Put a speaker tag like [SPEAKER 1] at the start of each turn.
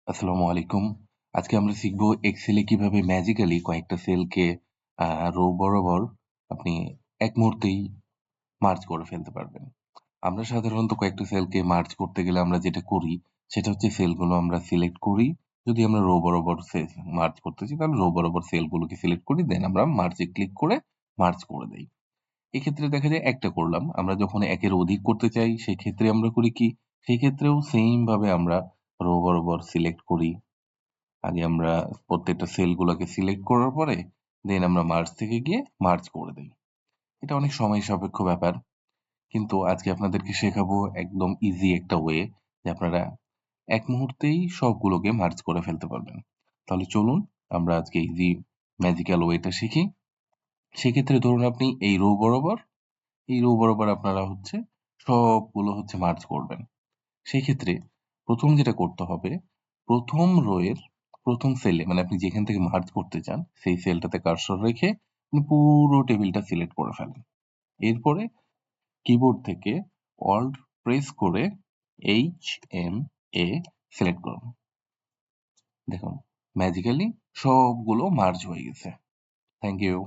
[SPEAKER 1] আসসালামু আলাইকুম। আজকে আমরা শিখব এক্সেলে কিভাবে ম্যাজিক্যালি কয়েকটা সেলকে রো বরাবর আপনি এক মুহূর্তেই মার্জ করে ফেলতে পারবেন। আমরা সাধারণত কয়েকটা সেলকে মার্জ করতে গেলে আমরা যেটা করি, সেটা হচ্ছে সেলগুলো আমরা সিলেক্ট করি। যদি আমরা রো বরাবর মার্জ করতে চাই, তাহলে রো বরাবর সেলগুলোকে সিলেক্ট করি। দেন আমরা মার্জে ক্লিক করে মার্জ করে দেই। এক্ষেত্রে দেখা যায় একটা করলাম। আমরা যখন একের অধিক করতে চাই, সেক্ষেত্রে আমরা করি কি? সেক্ষেত্রেও সেইম ভাবে আমরা রো বরাবর সিলেক্ট করি। আগে আমরা প্রত্যেকটা সেলগুলোকে সিলেক্ট করার পরে দেন আমরা মার্জ থেকে গিয়ে মার্জ করে দেই। এটা অনেক সময় সাপেক্ষ ব্যাপার। কিন্তু আজকে আপনাদেরকে শেখাবো একদম ইজি একটা ওয়ে যে আপনারা এক মুহূর্তেই সবগুলোকে মার্জ করে ফেলতে পারবেন। তাহলে চলুন আমরা আজকে ইজি ম্যাজিক্যাল ওয়েটা শিখি। সেক্ষেত্রে ধরুন আপনি এই রো বরাবর আপনারা হচ্ছে সবগুলো হচ্ছে মার্জ করবেন। সেক্ষেত্রে ১ম যেটা করতে হবে, ১ম রো এর ১ম সেলে মানে আপনি যেখান থেকে মার্জ করতে চান, সেই সেলটাতে কার্সর রেখে আপনি পুরো টেবিলটা সিলেক্ট করে ফেলেন। এরপরে কিবোর্ড থেকে অল্ট প্রেস করে HMA সিলেক্ট করুন। দেখুন ম্যাজিক্যালি সবগুলো মার্জ হয়ে গেছে। Thank you.